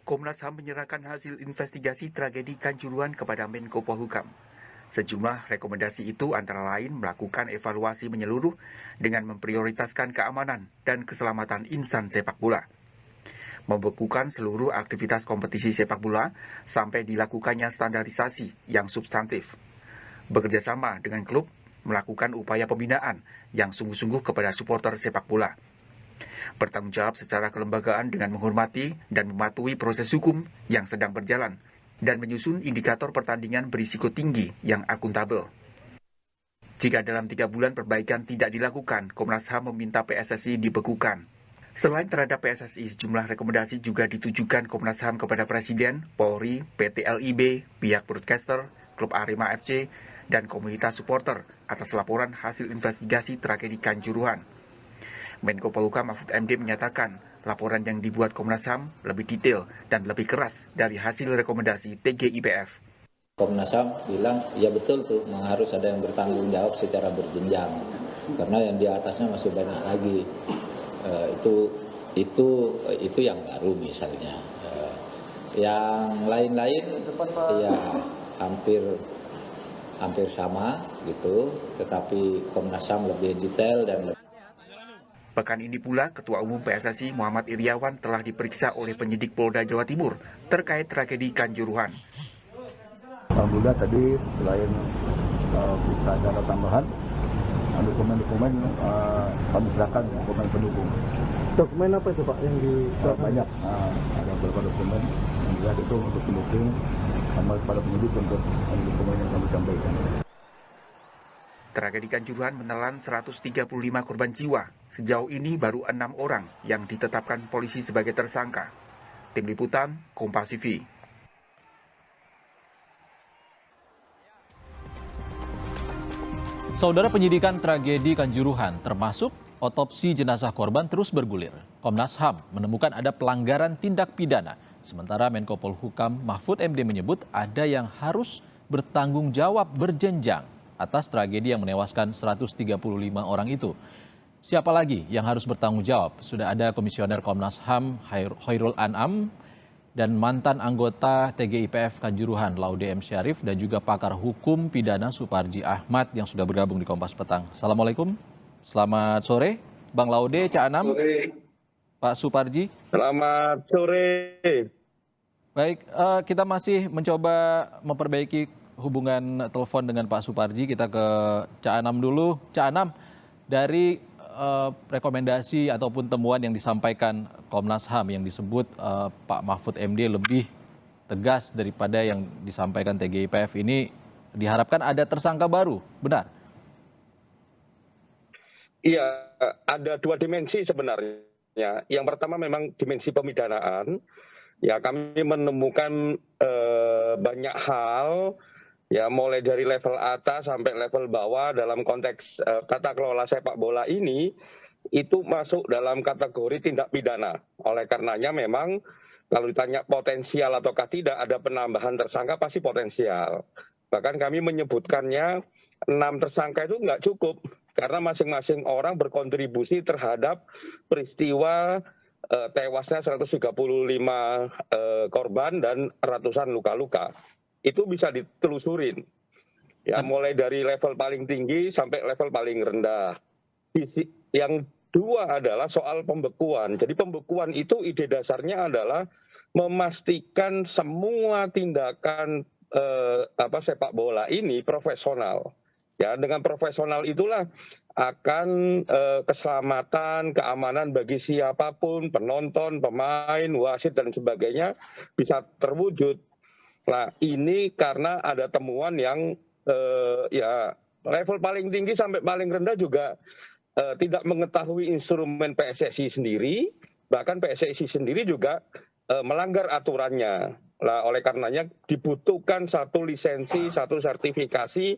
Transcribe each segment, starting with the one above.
Komnas HAM menyerahkan hasil investigasi tragedi Kanjuruhan kepada Menko Polhukam. Sejumlah rekomendasi itu antara lain melakukan evaluasi menyeluruh dengan memprioritaskan keamanan dan keselamatan insan sepak bola. Membekukan seluruh aktivitas kompetisi sepak bola sampai dilakukannya standarisasi yang substantif. Bekerjasama dengan klub melakukan upaya pembinaan yang sungguh-sungguh kepada supporter sepak bola. Bertanggung jawab secara kelembagaan dengan menghormati dan mematuhi proses hukum yang sedang berjalan dan menyusun indikator pertandingan berisiko tinggi yang akuntabel. Jika dalam 3 bulan perbaikan tidak dilakukan, Komnas HAM meminta PSSI dibekukan. Selain terhadap PSSI, sejumlah rekomendasi juga ditujukan Komnas HAM kepada Presiden, Polri, PT LIB, pihak broadcaster, klub Arema FC, dan komunitas supporter atas laporan hasil investigasi tragedi Kanjuruhan. Menko Polhukam Mahfud MD menyatakan laporan yang dibuat Komnas HAM lebih detail dan lebih keras dari hasil rekomendasi TGIPF. Komnas HAM bilang, ya betul tuh, harus ada yang bertanggung jawab secara berjenjang, karena yang di atasnya masih banyak lagi. Itu yang baru misalnya. Yang lain-lain ya hampir sama gitu, tetapi Komnas HAM lebih detail dan lebih. Pekan ini pula, Ketua Umum PSSI Muhammad Iriawan telah diperiksa oleh penyidik Polda Jawa Timur terkait tragedi Kanjuruhan. Alhamdulillah tadi selain bisa ada tambahan, dokumen-dokumen kami serahkan dokumen pendukung. Dokumen apa itu Pak yang diserahkan? Banyak, ada beberapa dokumen yang dilihat itu untuk pendukung sama kepada penyidik untuk dokumen yang kami sampaikan. Tragedi Kanjuruhan menelan 135 korban jiwa. Sejauh ini baru 6 orang yang ditetapkan polisi sebagai tersangka. Tim Liputan, Kompas TV. Saudara, penyidikan tragedi Kanjuruhan termasuk otopsi jenazah korban terus bergulir. Komnas HAM menemukan ada pelanggaran tindak pidana. Sementara Menko Polhukam Mahfud MD menyebut ada yang harus bertanggung jawab berjenjang atas tragedi yang menewaskan 135 orang itu. Siapa lagi yang harus bertanggung jawab? Sudah ada Komisioner Komnas HAM Khairul An'am dan mantan anggota TGIPF Kanjuruhan Laude M. Syarif dan juga pakar hukum pidana Suparji Ahmad yang sudah bergabung di Kompas Petang. Assalamualaikum, selamat sore Bang Laude, Cak Anam, Pak Suparji. Selamat sore. Baik, kita masih mencoba memperbaiki hubungan telepon dengan Pak Suparji. Kita ke Cak Anam dulu. Cak Anam, dari rekomendasi ataupun temuan yang disampaikan Komnas HAM yang disebut Pak Mahfud MD lebih tegas daripada yang disampaikan TGIPF ini, diharapkan ada tersangka baru, benar? Iya, ada 2 dimensi sebenarnya. Yang pertama memang dimensi pemidanaan. Ya, kami menemukan banyak hal, ya mulai dari level atas sampai level bawah dalam konteks tata kelola sepak bola ini, itu masuk dalam kategori tindak pidana. Oleh karenanya memang kalau ditanya potensial ataukah tidak ada penambahan tersangka, pasti potensial. Bahkan kami menyebutkannya 6 tersangka itu nggak cukup, karena masing-masing orang berkontribusi terhadap peristiwa tewasnya 135 korban dan ratusan luka-luka. Itu bisa ditelusurin, ya mulai dari level paling tinggi sampai level paling rendah. Yang 2 adalah soal pembekuan. Jadi pembekuan itu ide dasarnya adalah memastikan semua tindakan sepak bola ini profesional. Ya, dengan profesional itulah akan keselamatan, keamanan bagi siapapun, penonton, pemain, wasit dan sebagainya bisa terwujud. Nah, ini karena ada temuan yang ya level paling tinggi sampai paling rendah juga tidak mengetahui instrumen PSSI sendiri, bahkan PSSI sendiri juga melanggar aturannya. Nah, oleh karenanya dibutuhkan satu lisensi, satu sertifikasi.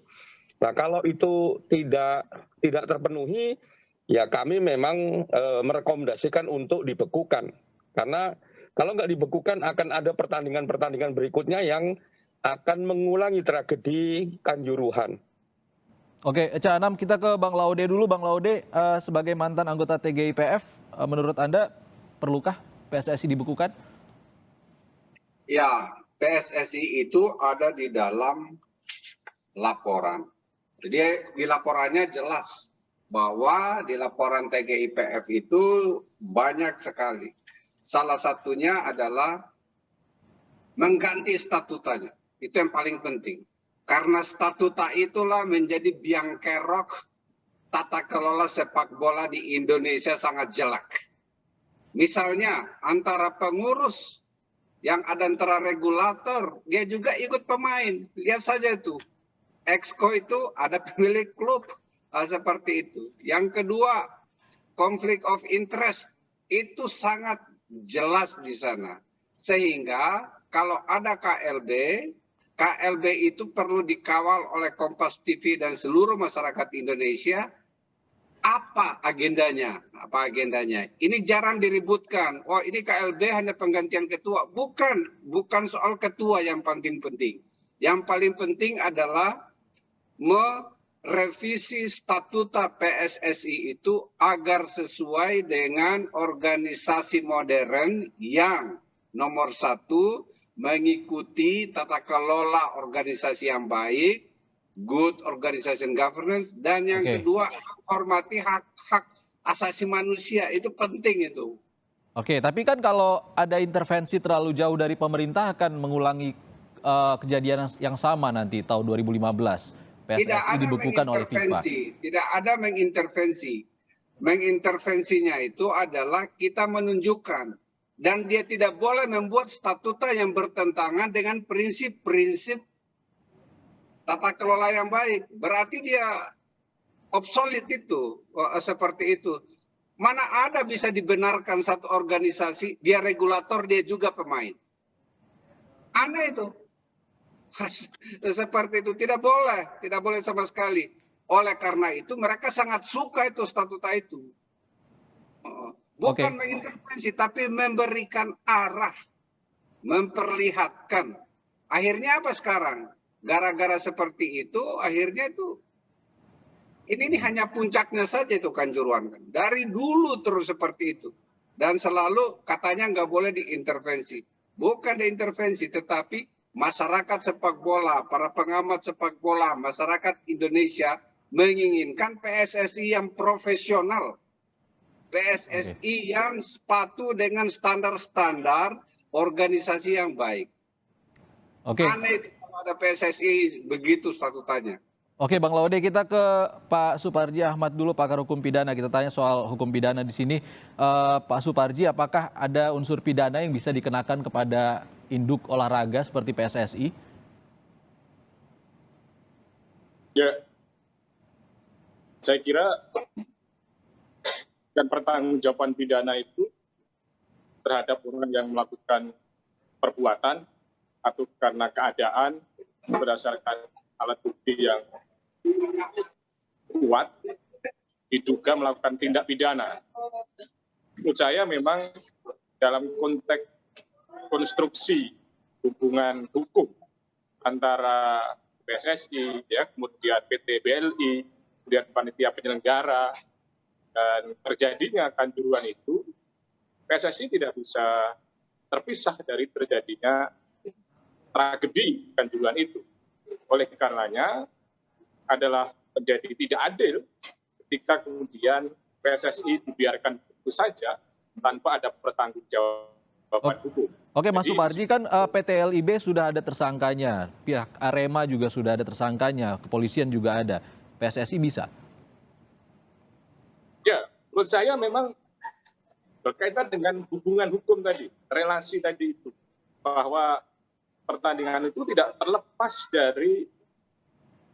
Nah, kalau itu tidak terpenuhi, ya kami memang merekomendasikan untuk dibekukan. Karena kalau nggak dibekukan akan ada pertandingan-pertandingan berikutnya yang akan mengulangi tragedi Kanjuruhan. Oke, Cak Anam, kita ke Bang Laude dulu. Bang Laude, sebagai mantan anggota TGIPF, menurut Anda perlukah PSSI dibekukan? Ya, PSSI itu ada di dalam laporan. Jadi di laporannya jelas bahwa di laporan TGIPF itu banyak sekali. Salah satunya adalah mengganti statutanya. Itu yang paling penting. Karena statuta itulah menjadi biang kerok tata kelola sepak bola di Indonesia sangat jelek. Misalnya antara pengurus yang ada antara regulator, dia juga ikut pemain. Lihat saja itu. Exco itu ada pemilik klub seperti itu. Yang kedua, conflict of interest itu sangat jelas di sana. Sehingga kalau ada KLB itu perlu dikawal oleh Kompas TV dan seluruh masyarakat Indonesia. Apa agendanya? Ini jarang diributkan. Oh, ini KLB hanya penggantian ketua. Bukan soal ketua yang paling penting. Yang paling penting adalah merevisi statuta PSSI itu agar sesuai dengan organisasi modern yang nomor 1 mengikuti tata kelola organisasi yang baik, good organization governance, dan yang kedua hormati hak-hak asasi manusia. Itu penting itu. Oke, tapi kan kalau ada intervensi terlalu jauh dari pemerintah akan mengulangi kejadian yang sama nanti tahun 2015. PSSI dibekukan oleh FIFA. Tidak ada mengintervensi. Mengintervensinya itu adalah kita menunjukkan. Dan dia tidak boleh membuat statuta yang bertentangan dengan prinsip-prinsip tata kelola yang baik. Berarti dia obsolete itu, seperti itu. Mana ada bisa dibenarkan satu organisasi, dia regulator, dia juga pemain. Aneh itu. Seperti itu, tidak boleh sama sekali. Oleh karena itu, mereka sangat suka itu statuta itu. Bukan mengintervensi, tapi memberikan arah, memperlihatkan. Akhirnya apa sekarang? Gara-gara seperti itu, akhirnya itu ini hanya puncaknya saja itu Kanjuruhan. Dari dulu terus seperti itu. Dan selalu katanya nggak boleh diintervensi. Bukan diintervensi, tetapi masyarakat sepak bola, para pengamat sepak bola, masyarakat Indonesia menginginkan PSSI yang profesional. PSSI yang sepatu dengan standar-standar organisasi yang baik. Aneh itu kalau ada PSSI begitu statutanya. Oke, Bang Laude, kita ke Pak Suparji Ahmad dulu, pakar hukum pidana. Kita tanya soal hukum pidana di sini. Pak Suparji, apakah ada unsur pidana yang bisa dikenakan kepada induk olahraga seperti PSSI? Ya, saya kira dan pertanggungjawaban pidana itu terhadap orang yang melakukan perbuatan atau karena keadaan berdasarkan alat bukti yang kuat diduga melakukan tindak pidana. Menurut saya memang dalam konteks konstruksi hubungan hukum antara PSSI, ya, kemudian PT BLI, kemudian panitia penyelenggara, dan terjadinya Kanjuruhan itu, PSSI tidak bisa terpisah dari terjadinya tragedi Kanjuruhan itu. Oleh karenanya adalah menjadi tidak adil ketika kemudian PSSI dibiarkan begitu saja tanpa ada pertanggungjawaban hukum. Oke, Mas Suparji, kan PT LIB sudah ada tersangkanya, pihak Arema juga sudah ada tersangkanya, kepolisian juga ada. PSSI bisa? Ya, menurut saya memang berkaitan dengan hubungan hukum tadi, relasi tadi itu, bahwa pertandingan itu tidak terlepas dari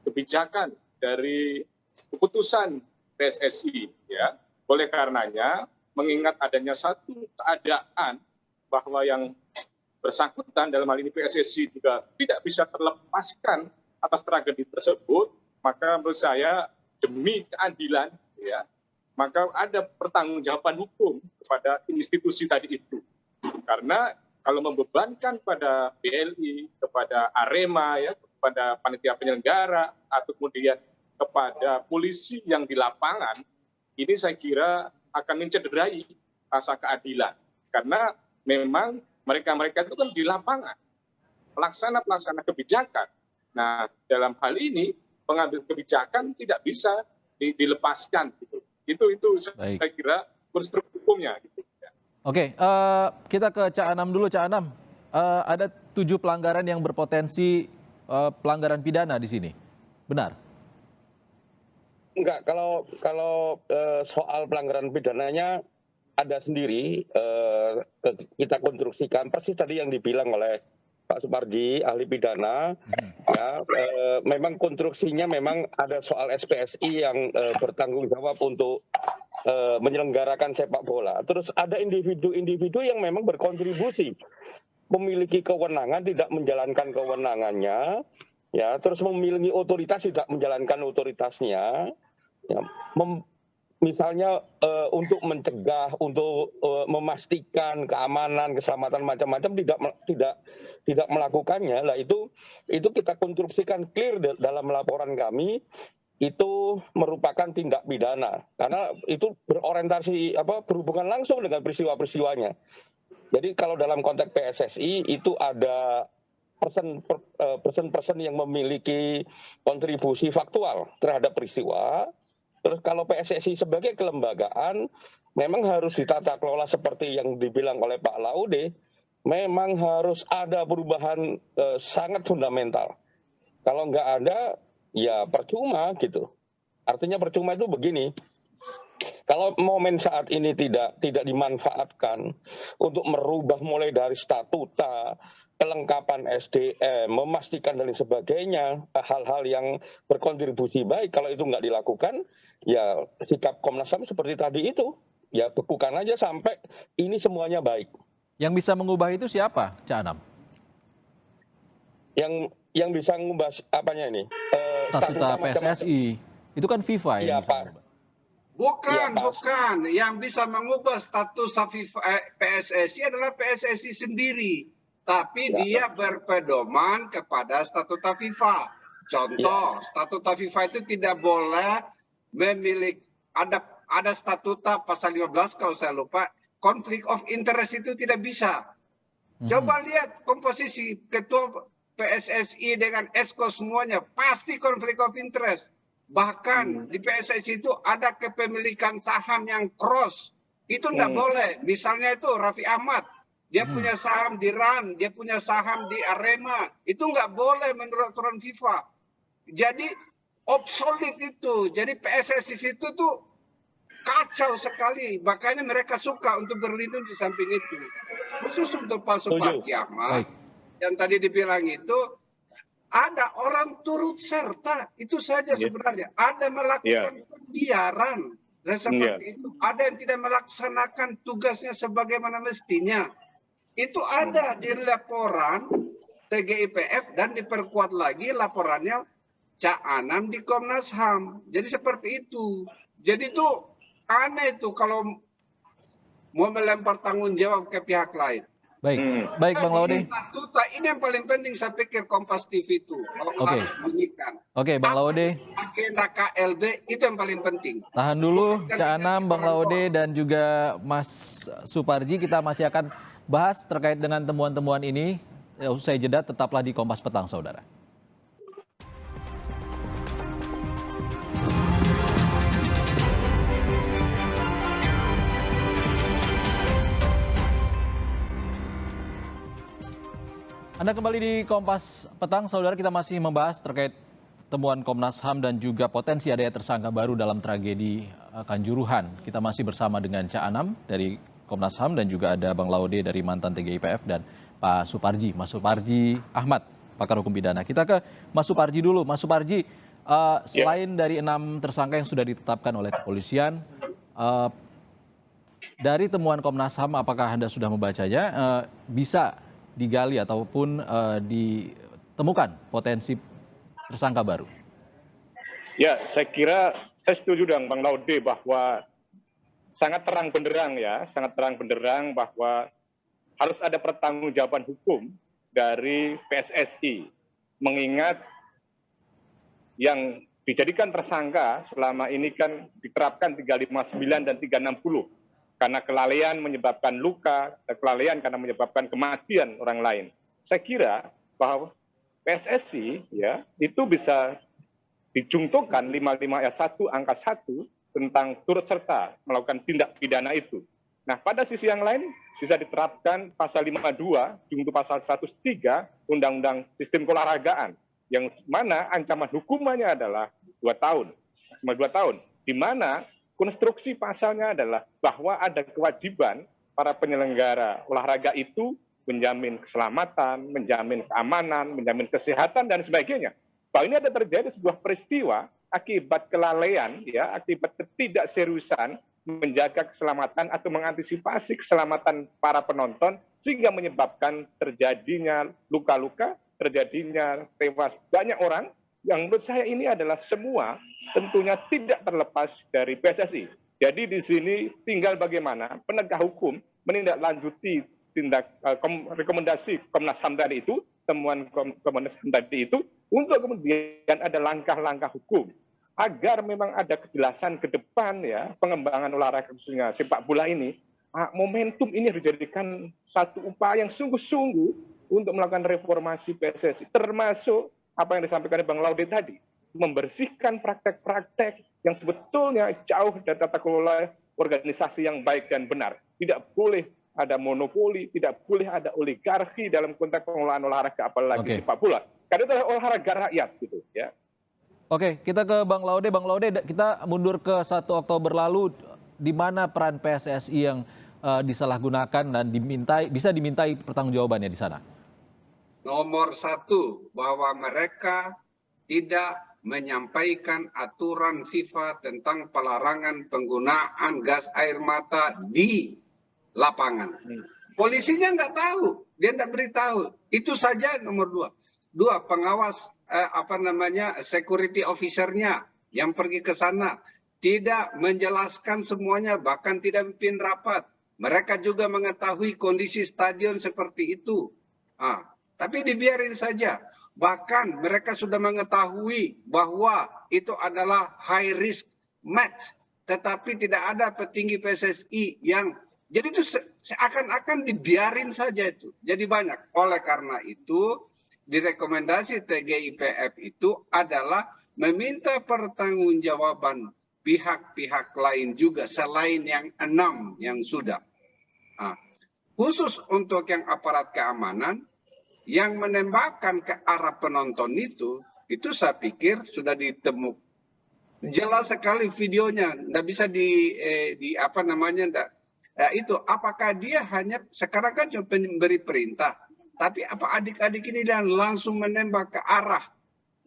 kebijakan, dari keputusan PSSI. Ya. Oleh karenanya, mengingat adanya satu keadaan bahwa yang bersangkutan dalam hal ini PSSI juga tidak bisa terlepaskan atas tragedi tersebut, maka menurut saya demi keadilan, ya, maka ada pertanggungjawaban hukum kepada institusi tadi itu. Karena kalau membebankan pada BLI, kepada Arema, ya, kepada panitia penyelenggara, atau kemudian kepada polisi yang di lapangan, ini saya kira akan mencederai rasa keadilan. Karena memang mereka-mereka itu kan di lapangan, pelaksana kebijakan. Nah, dalam hal ini pengambil kebijakan tidak bisa dilepaskan gitu. Itu saya kira konstruksi hukumnya gitu. Oke, kita ke Cak Anam dulu. Cak Anam, ada 7 pelanggaran yang berpotensi pelanggaran pidana di sini, benar? Enggak, kalau soal pelanggaran pidananya ada sendiri, kita konstruksikan persis tadi yang dibilang oleh Pak Suparji, ahli pidana, ya, memang konstruksinya memang ada soal SPSI yang bertanggung jawab untuk menyelenggarakan sepak bola. Terus ada individu-individu yang memang berkontribusi, memiliki kewenangan tidak menjalankan kewenangannya, ya, terus memiliki otoritas tidak menjalankan otoritasnya, ya, misalnya untuk mencegah, untuk memastikan keamanan, keselamatan macam-macam tidak melakukannya. Lah itu kita konstruksikan clear dalam laporan kami, itu merupakan tindak pidana karena itu berorientasi berhubungan langsung dengan peristiwa-peristiwanya. Jadi kalau dalam konteks PSSI itu ada person yang memiliki kontribusi faktual terhadap peristiwa. Terus kalau PSSI sebagai kelembagaan memang harus ditata kelola seperti yang dibilang oleh Pak Laude, memang harus ada perubahan sangat fundamental. Kalau nggak ada, ya percuma gitu. Artinya percuma itu begini, kalau momen saat ini tidak dimanfaatkan untuk merubah mulai dari statuta, kelengkapan SDM, memastikan dan lain sebagainya, hal-hal yang berkontribusi baik, kalau itu nggak dilakukan, ya sikap Komnas HAM seperti tadi itu, ya bekukan aja sampai ini semuanya baik. Yang bisa mengubah itu siapa, Cak Anam? Yang bisa mengubah apanya ini? Statuta PSSI, itu kan FIFA yang bisa mengubah. Bukan. Yang bisa mengubah status PSSI adalah PSSI sendiri. Tapi dia berpedoman kepada statuta FIFA. Contoh, statuta FIFA itu tidak boleh memiliki, ada statuta pasal 15 kalau saya lupa, konflik of interest itu tidak bisa. Coba lihat komposisi ketua PSSI dengan ESCO semuanya, pasti konflik of interest. Bahkan di PSSI itu ada kepemilikan saham yang cross. Itu tidak boleh. Misalnya itu Raffi Ahmad. Dia punya saham di RAN, dia punya saham di Arema. Itu nggak boleh menurut aturan FIFA. Jadi obsolete itu. Jadi PSSI itu tuh kacau sekali. Makanya mereka suka untuk berlindung di samping itu. Khusus untuk Pak Suparji Ahmad, yang tadi dibilang itu, ada orang turut serta. Itu saja sebenarnya. Ada melakukan pembiaran. Dan seperti itu. Ada yang tidak melaksanakan tugasnya sebagaimana mestinya. Itu ada di laporan TGIPF dan diperkuat lagi laporannya Cak Anam di Komnas HAM. Jadi seperti itu. Jadi itu aneh itu kalau mau melempar tanggung jawab ke pihak lain. Baik Bang Laude. Statuta ini yang paling penting saya pikir Kompas TV itu harus bunyikan. Oke, Bang Laude. Agenda KLB itu yang paling penting. Tahan dulu Cak Anam, Bang Laude dan juga Mas Suparji, kita masih akan bahas terkait dengan temuan-temuan ini. Usai jeda tetaplah di Kompas Petang, saudara. Anda kembali di Kompas Petang, saudara. Kita masih membahas terkait temuan Komnas HAM dan juga potensi adanya tersangka baru dalam tragedi Kanjuruhan. Kita masih bersama dengan Cak Anam dari Komnas HAM dan juga ada Bang Laude dari mantan TGIPF dan Pak Suparji, Mas Suparji Ahmad, pakar hukum pidana. Kita ke Mas Suparji dulu. Mas Suparji, selain dari 6 tersangka yang sudah ditetapkan oleh kepolisian, dari temuan Komnas HAM, apakah Anda sudah membacanya, bisa digali ataupun ditemukan potensi tersangka baru? Ya, saya kira saya setuju dengan Bang Laude bahwa sangat terang benderang bahwa harus ada pertanggungjawaban hukum dari PSSI, mengingat yang dijadikan tersangka selama ini kan diterapkan 359 dan 360 karena kelalaian menyebabkan luka, kelalaian karena menyebabkan kematian orang lain. Saya kira bahwa PSSI ya itu bisa dijungtokan 55 ayat 1 angka 1 tentang turut serta melakukan tindak pidana itu. Nah, pada sisi yang lain bisa diterapkan pasal 52 junto pasal 103 Undang-Undang Sistem Keolahragaan yang mana ancaman hukumannya adalah 2 tahun. Cuma 2 tahun. Di mana konstruksi pasalnya adalah bahwa ada kewajiban para penyelenggara olahraga itu menjamin keselamatan, menjamin keamanan, menjamin kesehatan dan sebagainya. Bahwa ini ada terjadi sebuah peristiwa akibat kelalaian, ya, akibat ketidakseriusan menjaga keselamatan atau mengantisipasi keselamatan para penonton sehingga menyebabkan terjadinya luka-luka, terjadinya tewas banyak orang. Yang menurut saya ini adalah semua tentunya tidak terlepas dari PSSI. Jadi di sini tinggal bagaimana penegak hukum menindaklanjuti rekomendasi Komnas HAM tadi itu, temuan Komnas HAM tadi itu, untuk kemudian ada langkah-langkah hukum agar memang ada kejelasan ke depan ya pengembangan olahraga khususnya sepak bola ini. Momentum ini dijadikan satu upaya yang sungguh-sungguh untuk melakukan reformasi PSSI, termasuk apa yang disampaikan Bang Laude tadi, membersihkan praktek-praktek yang sebetulnya jauh dari tata kelola organisasi yang baik dan benar. Tidak boleh ada monopoli, tidak boleh ada oligarki dalam konteks pengelolaan olahraga, apalagi sepak bola. Karena itu adalah olahraga rakyat gitu ya. Oke, kita ke Bang Laude. Bang Laude, kita mundur ke 1 Oktober lalu, di mana peran PSSI yang disalahgunakan dan bisa dimintai pertanggungjawabannya di sana? Nomor 1, bahwa mereka tidak menyampaikan aturan FIFA tentang pelarangan penggunaan gas air mata di lapangan. Polisinya nggak tahu, dia nggak beritahu. Itu saja nomor 2. 2, pengawas security officer-nya yang pergi ke sana tidak menjelaskan semuanya, bahkan tidak pimpin rapat. Mereka juga mengetahui kondisi stadion seperti itu. Tapi dibiarin saja. Bahkan mereka sudah mengetahui bahwa itu adalah high risk match, tetapi tidak ada petinggi PSSI yang, jadi itu seakan-akan dibiarin saja itu. Jadi banyak. Oleh karena itu, di rekomendasi TGIPF itu adalah meminta pertanggungjawaban pihak-pihak lain juga selain yang 6 yang sudah. Khusus untuk yang aparat keamanan yang menembakkan ke arah penonton itu saya pikir sudah ditemukan. Jelas sekali videonya, nggak bisa itu apakah dia hanya sekarang kan cuma memberi perintah, tapi apa adik-adik ini dan langsung menembak ke arah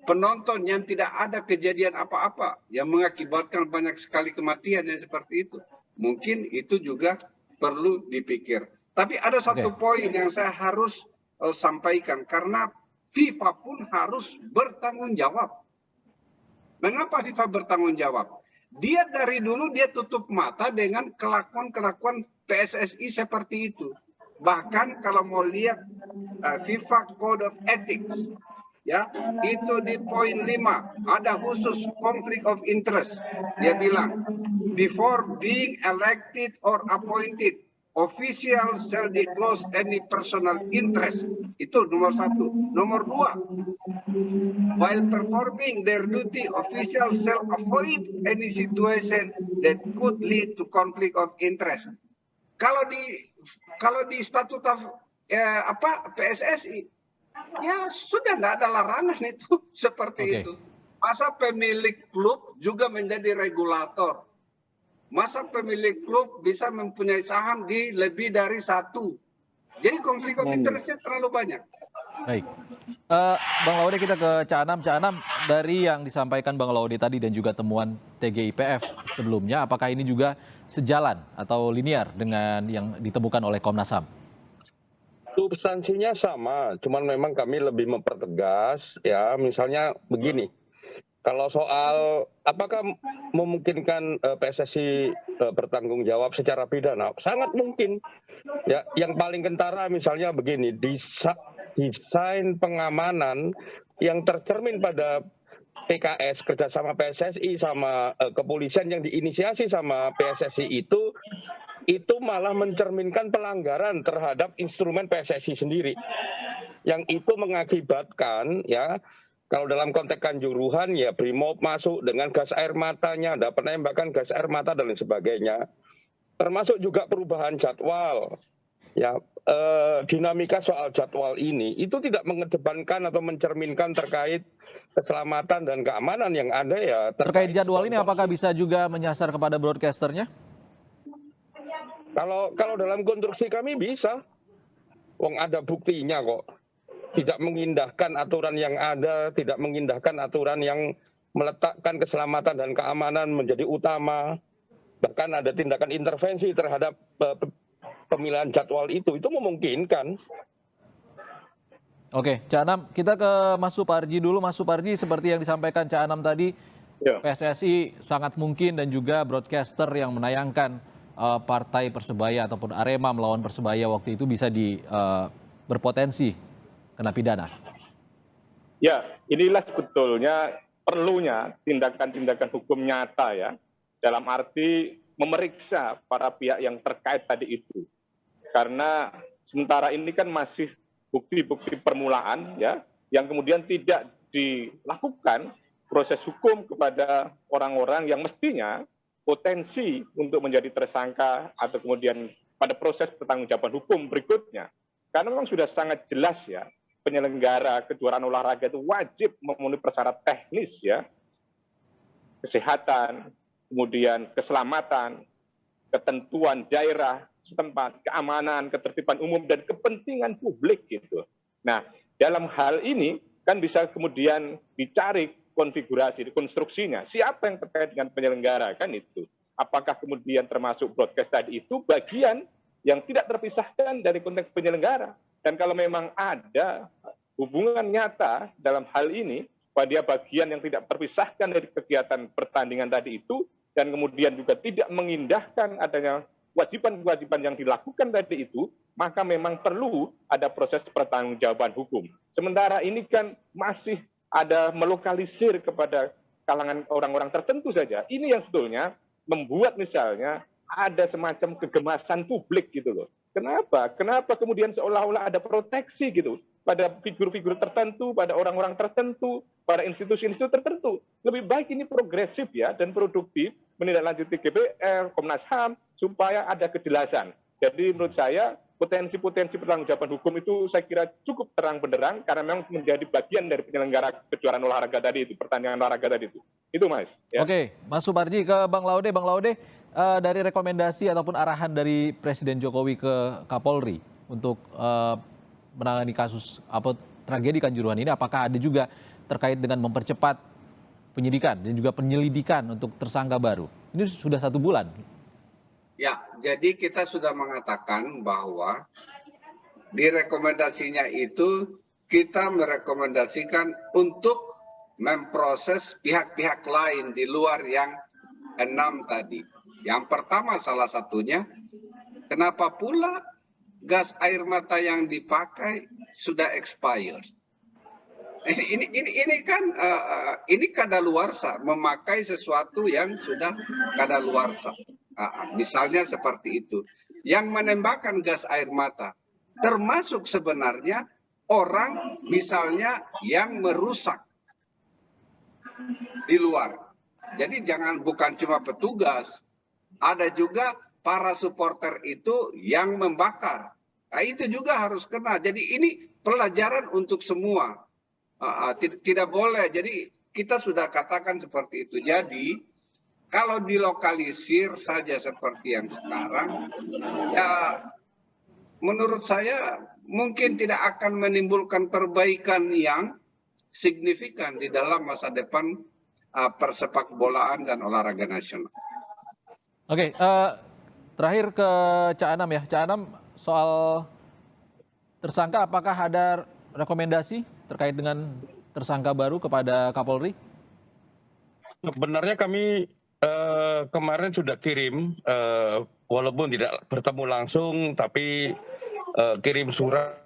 penonton yang tidak ada kejadian apa-apa yang mengakibatkan banyak sekali kematian yang seperti itu. Mungkin itu juga perlu dipikir. Tapi ada satu poin yang saya harus sampaikan, karena FIFA pun harus bertanggung jawab. Mengapa FIFA bertanggung jawab? Dia dari dulu dia tutup mata dengan kelakuan-kelakuan PSSI seperti itu. Bahkan kalau mau lihat FIFA Code of Ethics, ya itu di poin 5 ada khusus conflict of interest. Dia bilang, before being elected or appointed, officials shall disclose any personal interest. Itu nomor 1. Nomor 2, while performing their duty, officials shall avoid any situation that could lead to conflict of interest. Kalau di statuta PSSI, ya sudah tidak ada larangan itu seperti itu. Masa pemilik klub juga menjadi regulator? Masa pemilik klub bisa mempunyai saham di lebih dari 1? Jadi konflik of interest-nya terlalu banyak. Baik. Bang Laude, kita ke Cak Anam. Cak Anam, dari yang disampaikan Bang Laude tadi dan juga temuan TGIPF sebelumnya, apakah ini juga sejalan atau linear dengan yang ditemukan oleh Komnas HAM? Substansinya sama, cuman memang kami lebih mempertegas, ya misalnya begini. Kalau soal apakah memungkinkan PSSI bertanggung jawab secara pidana, sangat mungkin. Ya, yang paling kentara misalnya begini, desain pengamanan yang tercermin pada PKS kerjasama PSSI sama kepolisian yang diinisiasi sama PSSI itu malah mencerminkan pelanggaran terhadap instrumen PSSI sendiri. yang itu mengakibatkan ya, kalau dalam konteks Kanjuruhan ya Brimob masuk dengan gas air matanya, ada penembakan gas air mata dan lain sebagainya. Termasuk juga perubahan jadwal. Ya, dinamika soal jadwal ini itu tidak mengedepankan atau mencerminkan terkait keselamatan dan keamanan yang ada ya. Terkait jadwal ini apakah bisa juga menyasar kepada broadcasternya? Kalau dalam konstruksi kami bisa. Wong ada buktinya kok. Tidak mengindahkan aturan yang ada, tidak mengindahkan aturan yang meletakkan keselamatan dan keamanan menjadi utama. Bahkan ada tindakan intervensi terhadap pemilihan jadwal itu memungkinkan. Oke, Cak Anam, kita ke Mas Suparji dulu. Mas Suparji, seperti yang disampaikan Cak Anam tadi, PSSI sangat mungkin dan juga broadcaster yang menayangkan partai Persebaya ataupun Arema melawan Persebaya waktu itu bisa berpotensi kena pidana. Ya, inilah sebetulnya perlunya tindakan-tindakan hukum nyata ya, dalam arti memeriksa para pihak yang terkait tadi itu. Karena sementara ini kan masih bukti-bukti permulaan ya, yang kemudian tidak dilakukan proses hukum kepada orang-orang yang mestinya potensi untuk menjadi tersangka atau kemudian pada proses pertanggungjawaban hukum berikutnya. Karena memang sudah sangat jelas ya, penyelenggara kejuaraan olahraga itu wajib memenuhi persyarat teknis ya, kesehatan, kemudian keselamatan, ketentuan daerah setempat, keamanan, ketertiban umum dan kepentingan publik gitu. Nah, dalam hal ini kan bisa kemudian dicari konfigurasi, konstruksinya, siapa yang terkait dengan penyelenggara kan itu. Apakah kemudian termasuk broadcast tadi itu bagian yang tidak terpisahkan dari konteks penyelenggara. Dan kalau memang ada hubungan nyata dalam hal ini, bahwa dia bagian yang tidak terpisahkan dari kegiatan pertandingan tadi itu, dan kemudian juga tidak mengindahkan adanya kewajiban-kewajiban yang dilakukan tadi itu, maka memang perlu ada proses pertanggungjawaban hukum. Sementara ini kan masih ada melokalisir kepada kalangan orang-orang tertentu saja. Ini yang sebetulnya membuat misalnya ada semacam kegemasan publik gitu loh. Kenapa? Kenapa kemudian seolah-olah ada proteksi gitu pada figur-figur tertentu, pada orang-orang tertentu, pada institusi-institusi tertentu. Lebih baik ini progresif ya dan produktif menindaklanjuti GPR, Komnas HAM supaya ada kejelasan. Jadi menurut saya potensi-potensi pertanggungjawaban hukum itu saya kira cukup terang benderang karena memang menjadi bagian dari penyelenggara kejuaraan olahraga tadi itu, pertandingan olahraga tadi itu. Itu Mas. Ya. Oke, Mas Suparji ke Bang Laude. Bang Laude, dari rekomendasi ataupun arahan dari Presiden Jokowi ke Kapolri untuk menangani kasus tragedi Kanjuruhan ini, apakah ada juga terkait dengan mempercepat penyidikan dan juga penyelidikan untuk tersangka baru? Ini sudah 1 bulan. Ya, jadi kita sudah mengatakan bahwa di rekomendasinya itu kita merekomendasikan untuk memproses pihak-pihak lain di luar yang 6 tadi. Yang pertama salah satunya, kenapa pula gas air mata yang dipakai sudah expired? Ini kan ini kadaluarsa, memakai sesuatu yang sudah kadaluarsa. Misalnya seperti itu. Yang menembakkan gas air mata termasuk sebenarnya orang misalnya yang merusak di luar. Jadi bukan cuma petugas, ada juga para supporter itu yang membakar. Nah, itu juga harus kena. Jadi ini pelajaran untuk semua. Tidak boleh. Jadi kita sudah katakan seperti itu. Jadi kalau dilokalisir saja seperti yang sekarang, ya menurut saya mungkin tidak akan menimbulkan perbaikan yang signifikan di dalam masa depan persepak bolaan dan olahraga nasional. Oke, terakhir ke Cak Anam ya. Cak Anam, soal tersangka apakah ada rekomendasi terkait dengan tersangka baru kepada Kapolri? Sebenarnya kami kemarin sudah kirim, walaupun tidak bertemu langsung, tapi kirim surat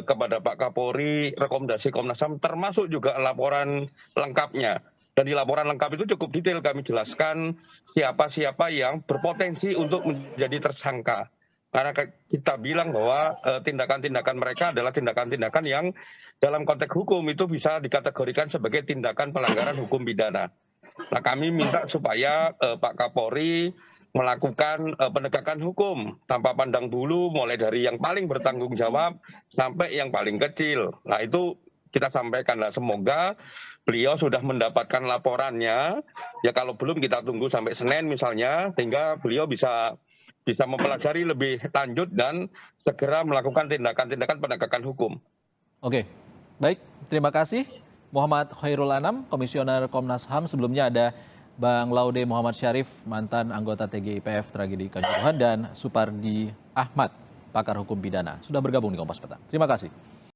kepada Pak Kapolri, rekomendasi Komnas HAM, termasuk juga laporan lengkapnya. Dan di laporan lengkap itu cukup detail kami jelaskan siapa-siapa yang berpotensi untuk menjadi tersangka. Karena kita bilang bahwa tindakan-tindakan mereka adalah tindakan-tindakan yang dalam konteks hukum itu bisa dikategorikan sebagai tindakan pelanggaran hukum pidana. Nah, kami minta supaya Pak Kapolri melakukan penegakan hukum tanpa pandang bulu, mulai dari yang paling bertanggung jawab sampai yang paling kecil. Nah, itu kita sampaikan. Nah, semoga beliau sudah mendapatkan laporannya. Ya kalau belum kita tunggu sampai Senin misalnya, sehingga beliau bisa mempelajari lebih lanjut dan segera melakukan tindakan-tindakan penegakan hukum. Oke, baik. Terima kasih Muhammad Khairul Anam, Komisioner Komnas HAM. Sebelumnya ada Bang Laude Muhammad Syarif, mantan anggota TGIPF Tragedi Kanjuruhan, dan Supardi Ahmad, pakar hukum pidana, sudah bergabung di Kompas Petang. Terima kasih.